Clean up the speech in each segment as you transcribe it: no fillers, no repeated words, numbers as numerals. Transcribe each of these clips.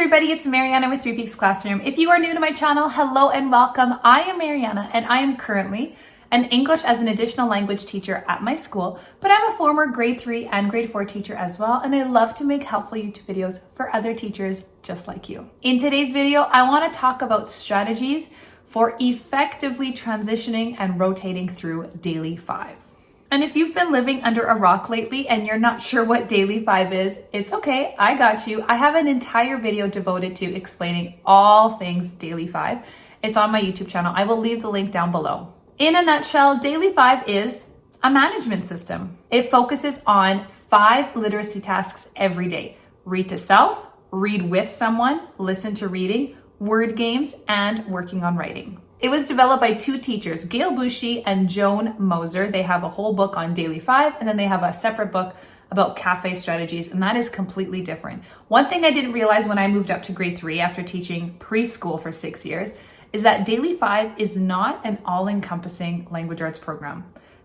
everybody, it's Mariana with Three Peaks Classroom. If you are new to my channel, hello and welcome. I am Mariana and I am currently an English as an additional language teacher at my school, but I'm a former grade 3 and grade 4 teacher as well, and I love to make helpful YouTube videos for other teachers just like you. In today's video, I want to talk about strategies for effectively transitioning and rotating through Daily 5. And if you've been living under a rock lately and you're not sure what Daily 5 is, it's okay, I got you. I have an entire video devoted to explaining all things Daily 5. It's on my YouTube channel. I will leave the link down below. In a nutshell, Daily 5 is a management system. It focuses on 5 literacy tasks every day. Read to self, read with someone, listen to reading, word games, and working on writing. It was developed by 2 teachers, Gail Bushey and Joan Moser. They have a whole book on Daily 5, and then they have a separate book about cafe strategies, and that is completely different. One thing I didn't realize when I moved up to grade 3 after teaching preschool for 6 years is that Daily 5 is not an all-encompassing language arts program.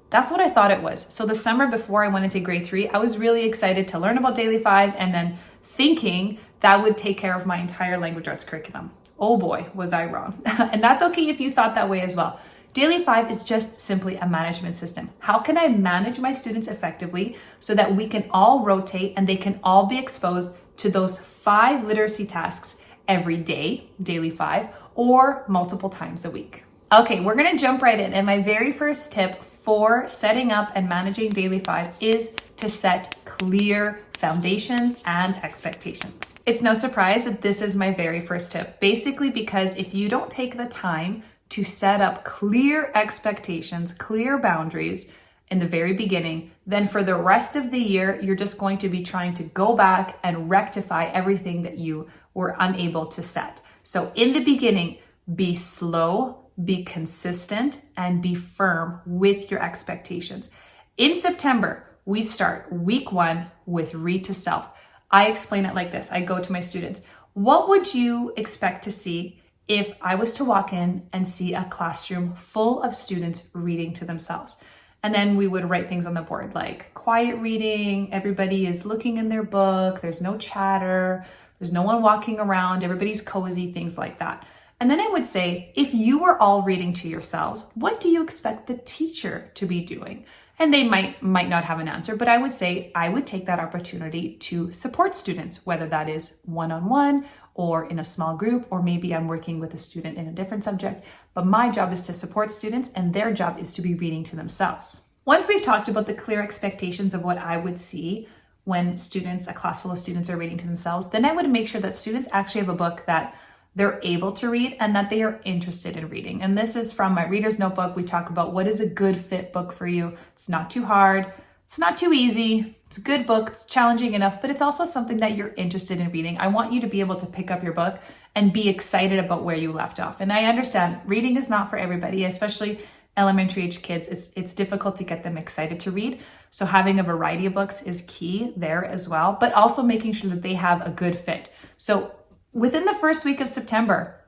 That's what I thought it was. So the summer before I went into grade 3, I was really excited to learn about Daily 5 and then thinking that would take care of my entire language arts curriculum. Oh boy, was I wrong. And that's okay if you thought that way as well. Daily 5 is just simply a management system. How can I manage my students effectively so that we can all rotate and they can all be exposed to those 5 literacy tasks every day, Daily 5, or multiple times a week? Okay, we're gonna jump right in. And my very first tip for setting up and managing Daily 5 is to set clear foundations and expectations. It's no surprise that this is my very first tip, basically because if you don't take the time to set up clear expectations, clear boundaries in the very beginning, then for the rest of the year, you're just going to be trying to go back and rectify everything that you were unable to set. So in the beginning, be slow, be consistent, and be firm with your expectations. In September, we start week 1 with read to self. I explain it like this. I go to my students. What would you expect to see if I was to walk in and see a classroom full of students reading to themselves? And then we would write things on the board like quiet reading, everybody is looking in their book, there's no chatter, there's no one walking around, everybody's cozy, things like that. And then I would say, if you were all reading to yourselves, what do you expect the teacher to be doing? And they might not have an answer, but I would say I would take that opportunity to support students, whether that is one-on-one or in a small group, or maybe I'm working with a student in a different subject. But my job is to support students and their job is to be reading to themselves. Once we've talked about the clear expectations of what I would see when a class full of students are reading to themselves, then I would make sure that students actually have a book that they're able to read and that they are interested in reading. And this is from my reader's notebook. We talk about what is a good fit book for you. It's not too hard. It's not too easy. It's a good book. It's challenging enough, but it's also something that you're interested in reading. I want you to be able to pick up your book and be excited about where you left off. And I understand reading is not for everybody, especially elementary age kids. It's difficult to get them excited to read. So having a variety of books is key there as well, but also making sure that they have a good fit. So within the first week of September,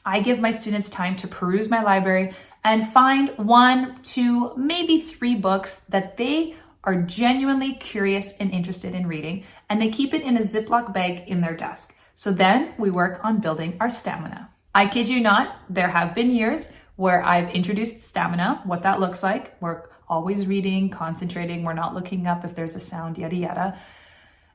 I give my students time to peruse my library and find 1, 2, maybe 3 books that they are genuinely curious and interested in reading, and they keep it in a Ziploc bag in their desk. So then we work on building our stamina. I kid you not, there have been years where I've introduced stamina, what that looks like. We're always reading, concentrating, we're not looking up if there's a sound, yada, yada.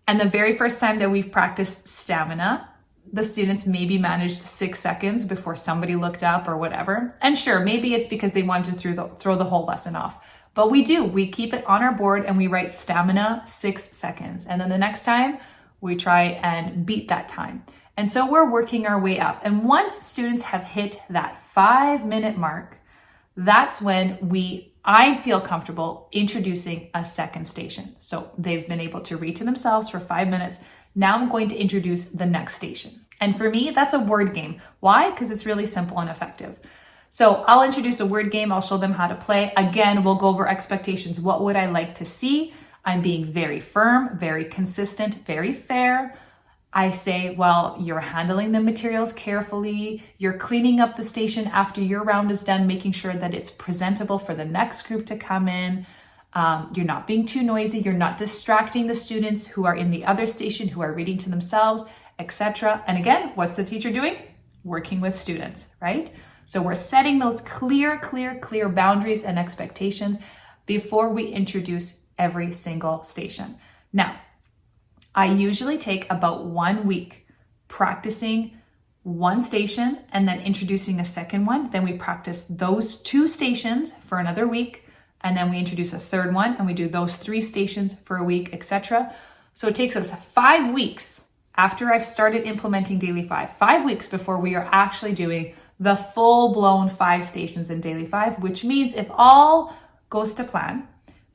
And the very first time that we've practiced stamina, the students maybe managed 6 seconds before somebody looked up or whatever. And sure, maybe it's because they wanted to throw the whole lesson off. But we keep it on our board and we write stamina 6 seconds. And then the next time we try and beat that time. And so we're working our way up. And once students have hit that 5-minute mark, that's when I feel comfortable introducing a second station. So they've been able to read to themselves for 5 minutes. Now I'm going to introduce the next station. And for me, that's a word game. Why? Because it's really simple and effective. So I'll introduce a word game. I'll show them how to play. Again, we'll go over expectations. What would I like to see? I'm being very firm, very consistent, very fair. I say, well, you're handling the materials carefully. You're cleaning up the station after your round is done, making sure that it's presentable for the next group to come in. You're not being too noisy. You're not distracting the students who are in the other station who are reading to themselves. etc. And again, what's the teacher doing? Working with students, right? So we're setting those clear boundaries and expectations before we introduce every single station. Now, I usually take about 1 week practicing one station and then introducing a second one. Then we practice those 2 stations for another week. And then we introduce a third one and we do those 3 stations for a week, etc. So it takes us 5 weeks after I've started implementing Daily 5 weeks before we are actually doing the full-blown 5 stations in Daily 5, which means if all goes to plan,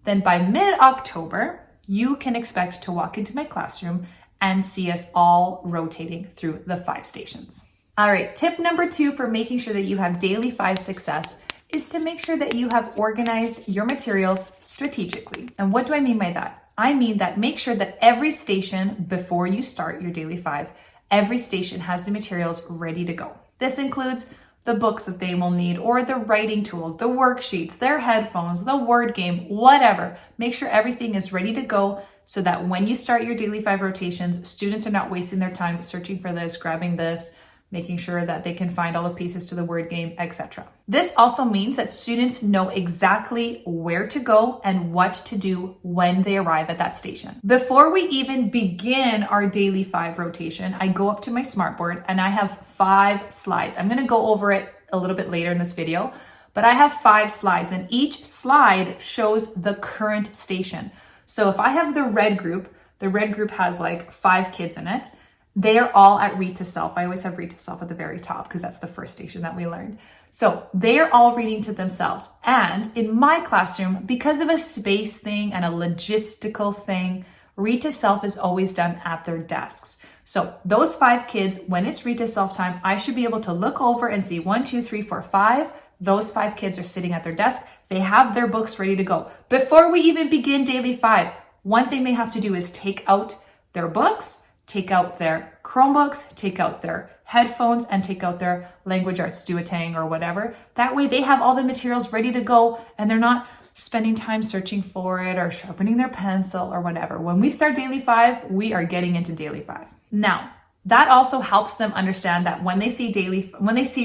then by mid-October, you can expect to walk into my classroom and see us all rotating through the 5 stations. All right, tip number 2 for making sure that you have Daily 5 success is to make sure that you have organized your materials strategically. And what do I mean by that? I mean that make sure that every station before you start your Daily 5, every station has the materials ready to go. This includes the books that they will need or the writing tools, the worksheets, their headphones, the word game, whatever. Make sure everything is ready to go so that when you start your Daily 5 rotations, students are not wasting their time searching for this, grabbing this, making sure that they can find all the pieces to the word game, etc. This also means that students know exactly where to go and what to do when they arrive at that station. Before we even begin our Daily 5 rotation, I go up to my smartboard and I have 5 slides. I'm gonna go over it a little bit later in this video, but I have 5 slides and each slide shows the current station. So if I have the red group has like 5 kids in it. They are all at Read to Self. I always have Read to Self at the very top because that's the first station that we learned. So they are all reading to themselves. And in my classroom, because of a space thing and a logistical thing, Read to Self is always done at their desks. So those 5 kids, when it's Read to Self time, I should be able to look over and see 1, 2, 3, 4, 5. Those 5 kids are sitting at their desk. They have their books ready to go. Before we even begin Daily 5, one thing they have to do is take out their books, take out their Chromebooks, take out their headphones, and take out their Language Arts Duotang or whatever. That way they have all the materials ready to go and they're not spending time searching for it or sharpening their pencil or whatever. When we start Daily 5, we are getting into Daily 5. Now, that also helps them understand that when they see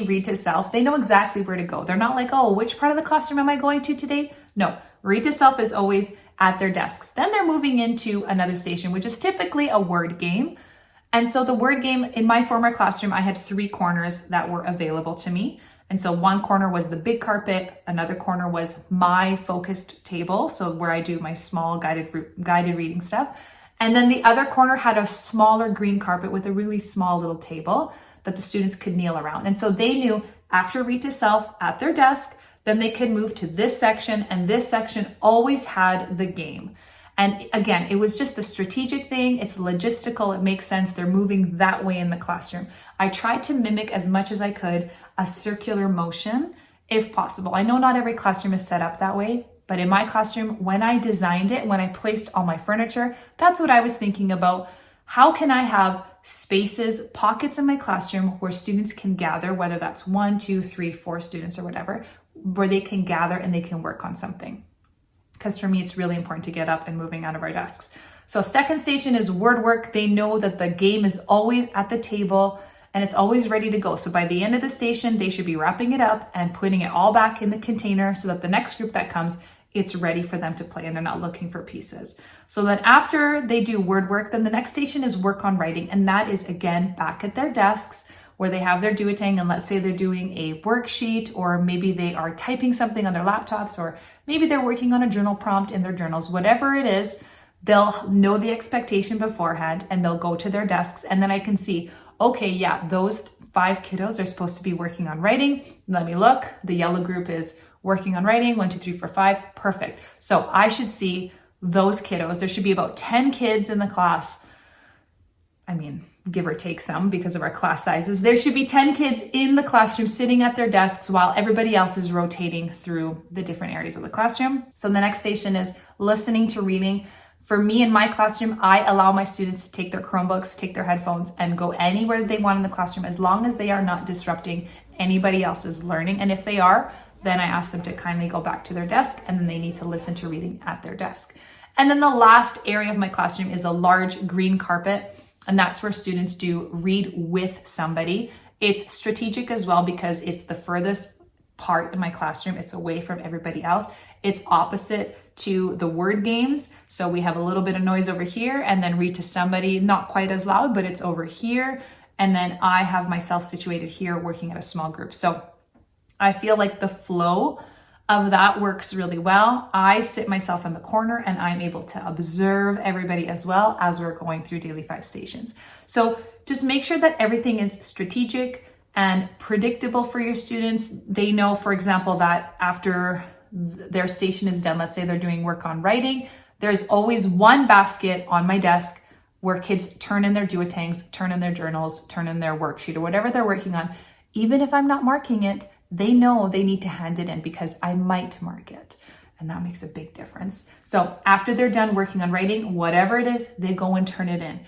Read to Self, they know exactly where to go. They're not like, oh, which part of the classroom am I going to today? No, Read to Self is always at their desks. Then they're moving into another station, which is typically a word game. And so the word game in my former classroom, I had 3 corners that were available to me. And so one corner was the big carpet, another corner was my focused table, so where I do my small guided reading stuff. And then the other corner had a smaller green carpet with a really small little table that the students could kneel around. And so they knew after Read to Self at their desk, then they could move to this section, and this section always had the game. And again, it was just a strategic thing. It's logistical. It makes sense. They're moving that way in the classroom. I tried to mimic as much as I could a circular motion if possible. I know not every classroom is set up that way, but in my classroom, when I designed it, when I placed all my furniture, that's what I was thinking about. How can I have spaces, pockets in my classroom where students can gather, whether that's 1, 2, 3, 4 students or whatever, where they can gather and they can work on something. Because for me, it's really important to get up and moving out of our desks. So second station is word work. They know that the game is always at the table and it's always ready to go. So by the end of the station, they should be wrapping it up and putting it all back in the container so that the next group that comes, it's ready for them to play and they're not looking for pieces. So then after they do word work, then the next station is work on writing. And that is again, back at their desks where they have their Duotang, and let's say they're doing a worksheet, or maybe they are typing something on their laptops, or maybe they're working on a journal prompt in their journals. Whatever it is, they'll know the expectation beforehand and they'll go to their desks, and then I can see, okay, yeah, those 5 kiddos are supposed to be working on writing. Let me look. The yellow group is working on writing, 1, 2, 3, 4, 5. Perfect. So I should see those kiddos. There should be about 10 kids in the class. I mean, give or take some because of our class sizes. There should be 10 kids in the classroom sitting at their desks while everybody else is rotating through the different areas of the classroom. So the next station is listening to reading. For me in my classroom, I allow my students to take their Chromebooks, take their headphones, and go anywhere they want in the classroom as long as they are not disrupting anybody else's learning. And if they are, then I ask them to kindly go back to their desk, and then they need to listen to reading at their desk. And then the last area of my classroom is a large green carpet. And that's where students do read with somebody. It's strategic as well because it's the furthest part in my classroom. It's away from everybody else. It's opposite to the word games. So we have a little bit of noise over here and then read to somebody, not quite as loud, but it's over here. And then I have myself situated here working at a small group. So I feel like the flow of that works really well. I sit myself in the corner and I'm able to observe everybody as well as we're going through daily 5 stations. So just make sure that everything is strategic and predictable for your students. They know, for example, that after their station is done, let's say they're doing work on writing, there's always one basket on my desk where kids turn in their duotangs, turn in their journals, turn in their worksheet or whatever they're working on. Even if I'm not marking it, they know they need to hand it in because I might mark it. And that makes a big difference. So after they're done working on writing, whatever it is, they go and turn it in.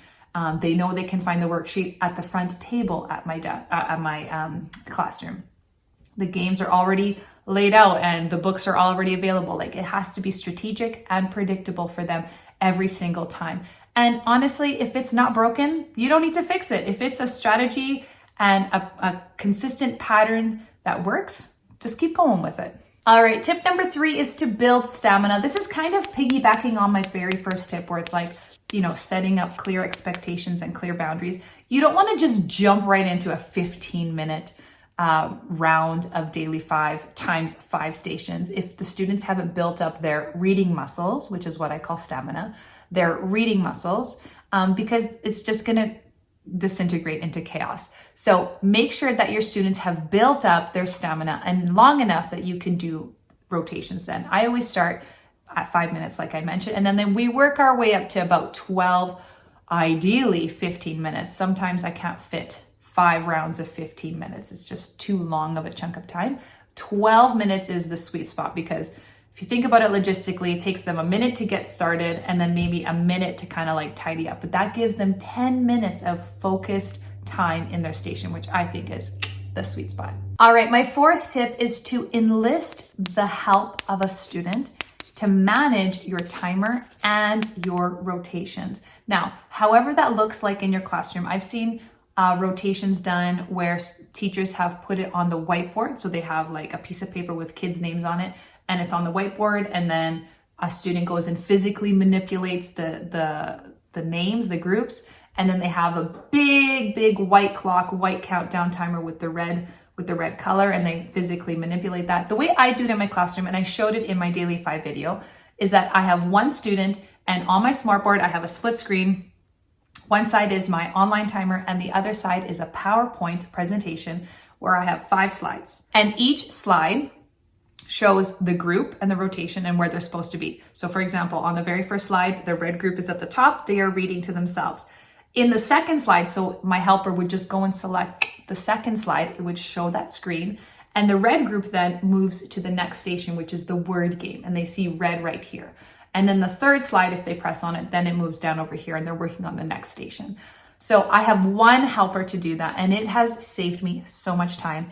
They know they can find the worksheet at the front table at my classroom. The games are already laid out and the books are already available. Like, it has to be strategic and predictable for them every single time. And honestly, if it's not broken, you don't need to fix it. If it's a strategy and a consistent pattern that works, just keep going with it. All right, tip number 3 is to build stamina. This is kind of piggybacking on my very first tip where it's like, setting up clear expectations and clear boundaries. You don't want to just jump right into a 15-minute round of daily 5 times 5 stations. If the students haven't built up their reading muscles, which is what I call stamina, their reading muscles, because it's just going to disintegrate into chaos. So make sure that your students have built up their stamina and long enough that you can do rotations then. I always start at 5 minutes, like I mentioned, and then we work our way up to about 12, ideally 15 minutes. Sometimes I can't fit 5 rounds of 15 minutes. It's just too long of a chunk of time. 12 minutes is the sweet spot because if you think about it logistically, it takes them a minute to get started and then maybe a minute to kind of like tidy up. But that gives them 10 minutes of focused time in their station, which I think is the sweet spot. All right, my 4th tip is to enlist the help of a student to manage your timer and your rotations. Now, however that looks like in your classroom, I've seen rotations done where teachers have put it on the whiteboard. So they have like a piece of paper with kids' names on it and it's on the whiteboard, and then a student goes and physically manipulates the names, the groups, and then they have a big white clock, white countdown timer with the red color, and they physically manipulate that. The way I do it in my classroom, and I showed it in my daily 5 video, is that I have one student and on my smartboard I have a split screen. One side is my online timer and the other side is a PowerPoint presentation where I have 5 slides. And each slide shows the group and the rotation and where they're supposed to be. So for example, on the very first slide, the red group is at the top, they are reading to themselves. In the second slide, so my helper would just go and select the second slide, it would show that screen, and the red group then moves to the next station, which is the word game, and they see red right here. And then the third slide, if they press on it, then it moves down over here and they're working on the next station. So I have one helper to do that, and it has saved me so much time,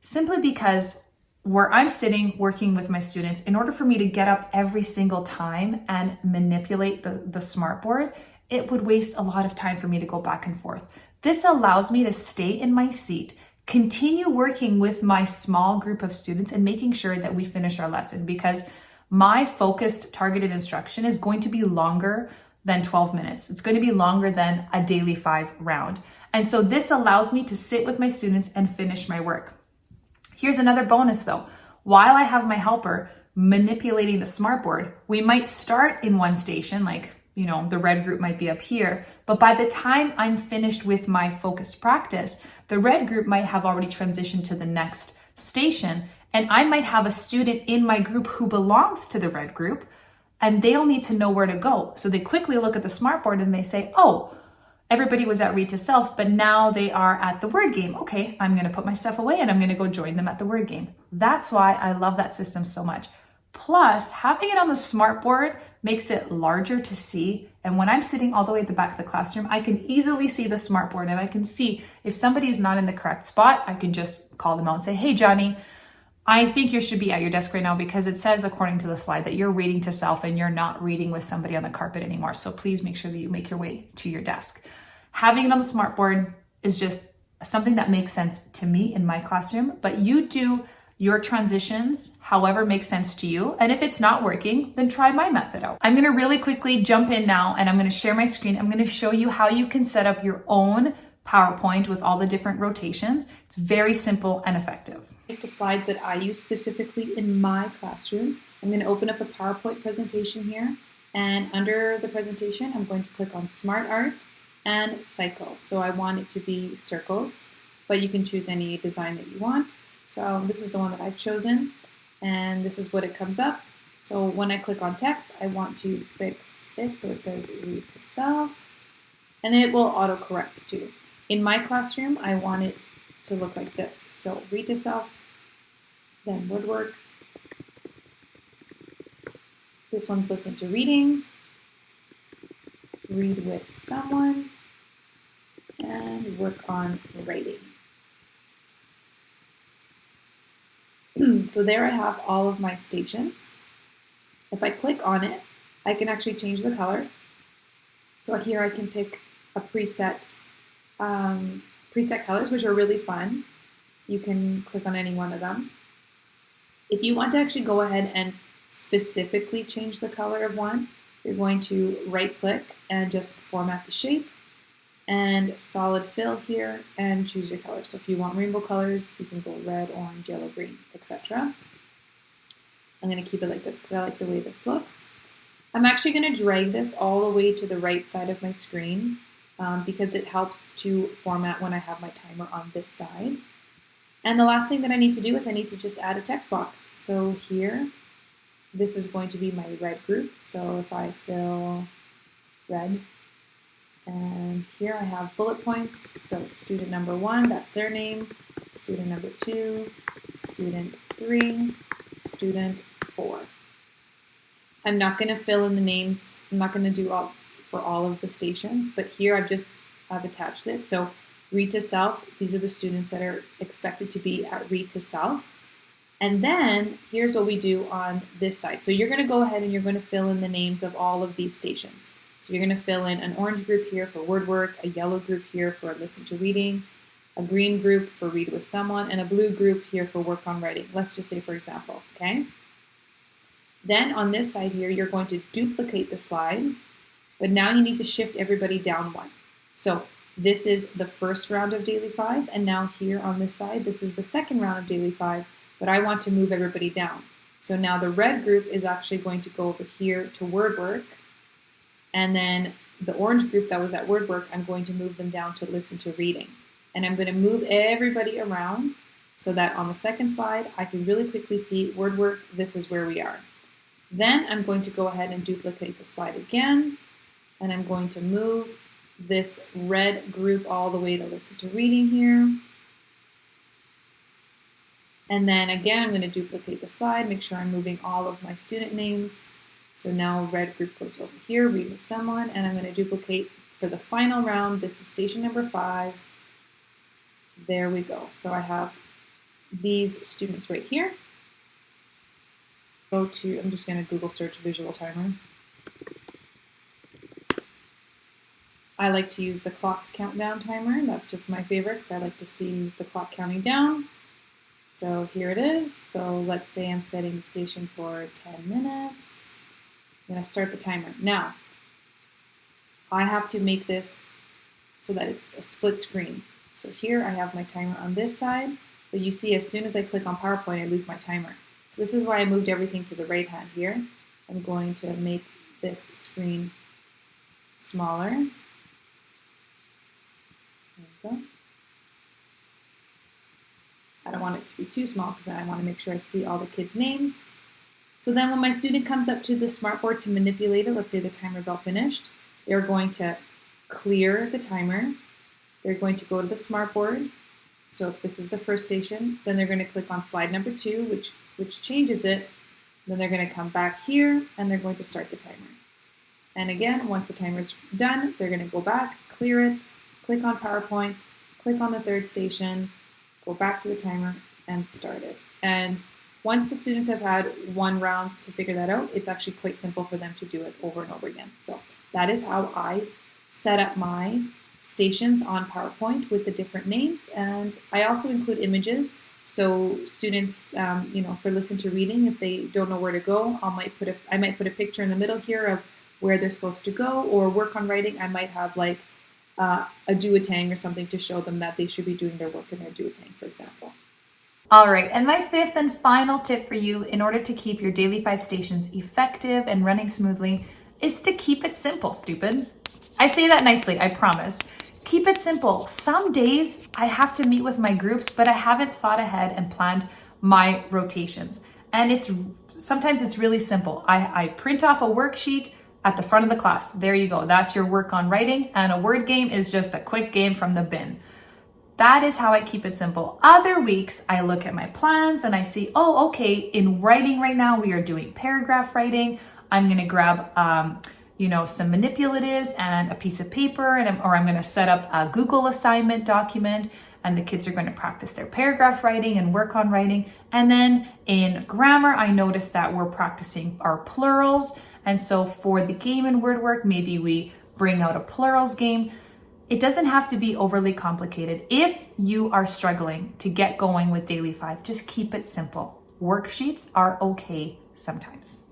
simply because where I'm sitting working with my students, in order for me to get up every single time and manipulate the smartboard, it would waste a lot of time for me to go back and forth. This allows me to stay in my seat, continue working with my small group of students and making sure that we finish our lesson, because my focused targeted instruction is going to be longer than 12 minutes. It's going to be longer than a daily 5 round. And so this allows me to sit with my students and finish my work. Here's another bonus though. While I have my helper manipulating the smartboard, we might start in one station, like, the red group might be up here, but by the time I'm finished with my focused practice, the red group might have already transitioned to the next station, and I might have a student in my group who belongs to the red group, and they'll need to know where to go. So they quickly look at the smartboard and they say, oh, everybody was at read to self, but now they are at the word game. Okay, I'm going to put my stuff away and I'm going to go join them at the word game. That's why I love that system so much. Plus, having it on the smartboard makes it larger to see. And when I'm sitting all the way at the back of the classroom, I can easily see the smartboard, and I can see if somebody's not in the correct spot, I can just call them out and say, hey, Johnny, I think you should be at your desk right now because it says, according to the slide, that you're reading to self and you're not reading with somebody on the carpet anymore. So please make sure that you make your way to your desk. Having it on the smartboard is just something that makes sense to me in my classroom, but you do your transitions however makes sense to you. And if it's not working, then try my method out. I'm gonna really quickly jump in now and I'm gonna share my screen. I'm gonna show you how you can set up your own PowerPoint with all the different rotations. It's very simple and effective. The slides that I use specifically in my classroom. I'm gonna open up a PowerPoint presentation here, and under the presentation, I'm going to click on Smart Art and Cycle. So I want it to be circles, but you can choose any design that you want. So this is the one that I've chosen, and this is what it comes up. So when I click on text, I want to fix it so it says read to self, and it will autocorrect too. In my classroom, I want it to look like this. So read to self, then woodwork. This one's listen to reading, read with someone, and work on writing. So there I have all of my stations. If I click on it, I can actually change the color. So here I can pick a preset colors, which are really fun. You can click on any one of them. If you want to actually go ahead and specifically change the color of one, you're going to right click and just format the shape and solid fill here and choose your color. So if you want rainbow colors, you can go red, orange, yellow, green, etc. I'm going to keep it like this because I like the way this looks. I'm actually going to drag this all the way to the right side of my screen because it helps to format when I have my timer on this side. And the last thing that I need to do is I need to just add a text box. So here, this is going to be my red group. So if I fill red, and here I have bullet points. So student number 1, that's their name. Student number 2, student 3, student 4. I'm not going to fill in the names. I'm not going to do for all of the stations, but here I've attached it. So read to self, these are the students that are expected to be at read to self. And then here's what we do on this side. So you're going to go ahead and you're going to fill in the names of all of these stations. So you're going to fill in an orange group here for word work, a yellow group here for listen to reading, a green group for read with someone, and a blue group here for work on writing. Let's just say, for example, okay? Then on this side here, you're going to duplicate the slide, but now you need to shift everybody down one. So this is the first round of Daily 5, and now here on this side, this is the second round of Daily 5, but I want to move everybody down. So now the red group is actually going to go over here to word work, and then the orange group that was at word work, I'm going to move them down to listen to reading. And I'm going to move everybody around so that on the second slide, I can really quickly see word work, this is where we are. Then I'm going to go ahead and duplicate the slide again, and I'm going to move this red group all the way to listen to reading here. And then again, I'm going to duplicate the slide, make sure I'm moving all of my student names. So now red group goes over here, read with someone, and I'm going to duplicate for the final round. This is station number 5. There we go. So I have these students right here. I'm just going to Google search visual timer. I like to use the clock countdown timer. That's just my favorite because I like to see the clock counting down. So here it is. So let's say I'm setting the station for 10 minutes. I'm going to start the timer. Now, I have to make this so that it's a split screen. So here I have my timer on this side, but you see as soon as I click on PowerPoint, I lose my timer. So this is why I moved everything to the right hand here. I'm going to make this screen smaller. There we go. I don't want it to be too small because then I want to make sure I see all the kids' names. So then when my student comes up to the smartboard to manipulate it, let's say the timer's all finished, they're going to clear the timer. They're going to go to the smartboard. So if this is the first station, then they're going to click on slide number 2, which changes it. Then they're going to come back here and they're going to start the timer. And again, once the timer's done, they're going to go back, clear it, click on PowerPoint, click on the third station, go back to the timer and start it. And once the students have had one round to figure that out, it's actually quite simple for them to do it over and over again. So that is how I set up my stations on PowerPoint with the different names, and I also include images. So students, for listen to reading, if they don't know where to go, I might put a picture in the middle here of where they're supposed to go. Or work on writing, I might have like a duotang or something to show them that they should be doing their work in their duotang, for example. All right, and my fifth and final tip for you in order to keep your Daily 5 stations effective and running smoothly is to keep it simple, stupid. I say that nicely, I promise. Keep it simple. Some days I have to meet with my groups, but I haven't thought ahead and planned my rotations. And sometimes it's really simple. I print off a worksheet at the front of the class. There you go. That's your work on writing. And a word game is just a quick game from the bin. That is how I keep it simple. Other weeks, I look at my plans and I see, oh, okay, in writing right now, we are doing paragraph writing. I'm going to grab, some manipulatives and a piece of paper, or I'm going to set up a Google assignment document, and the kids are going to practice their paragraph writing and work on writing. And then in grammar, I noticed that we're practicing our plurals. And so for the game and word work, maybe we bring out a plurals game. It doesn't have to be overly complicated. If you are struggling to get going with Daily 5, just keep it simple. Worksheets are okay sometimes.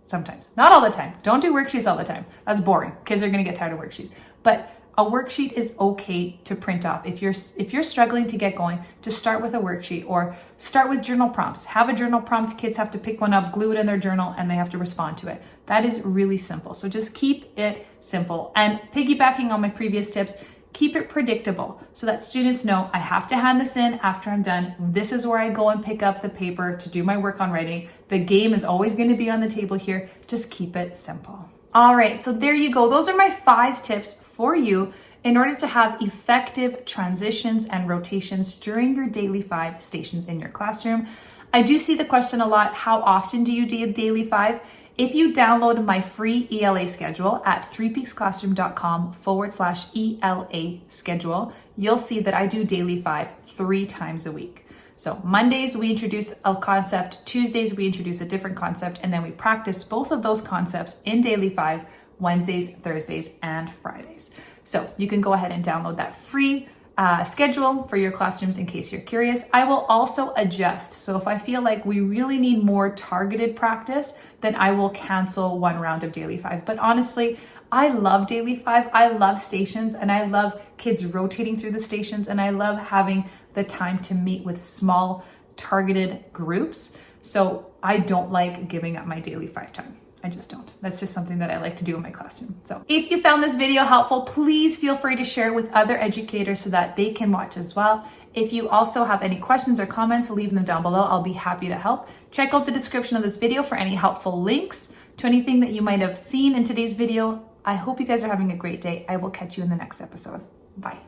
Sometimes, not all the time. Don't do worksheets all the time. That's boring. Kids are going to get tired of worksheets. But a worksheet is okay to print off. If you're struggling to get going, just start with a worksheet or start with journal prompts. Have a journal prompt. Kids have to pick one up, glue it in their journal, and they have to respond to it. That is really simple. So just keep it simple. And piggybacking on my previous tips, keep it predictable so that students know I have to hand this in after I'm done. This is where I go and pick up the paper to do my work on writing. The game is always going to be on the table here. Just keep it simple. All right, so there you go. Those are my 5 tips for you in order to have effective transitions and rotations during your Daily 5 stations in your classroom. I do see the question a lot, how often do you do Daily 5? If you download my free ELA schedule at 3peaksclassroom.com/ELA schedule, you'll see that I do Daily 5 3 times a week. So Mondays, we introduce a concept. Tuesdays, we introduce a different concept. And then we practice both of those concepts in Daily 5, Wednesdays, Thursdays, and Fridays. So you can go ahead and download that free schedule for your classrooms in case you're curious. I will also adjust. So if I feel like we really need more targeted practice, then I will cancel one round of Daily 5. But honestly, I love Daily 5. I love stations, and I love kids rotating through the stations, and I love having the time to meet with small targeted groups. So I don't like giving up my Daily 5 time. I just don't. That's just something that I like to do in my classroom. So if you found this video helpful, please feel free to share with other educators so that they can watch as well. If you also have any questions or comments, leave them down below. I'll be happy to help. Check out the description of this video for any helpful links to anything that you might have seen in today's video. I hope you guys are having a great day. I will catch you in the next episode. Bye.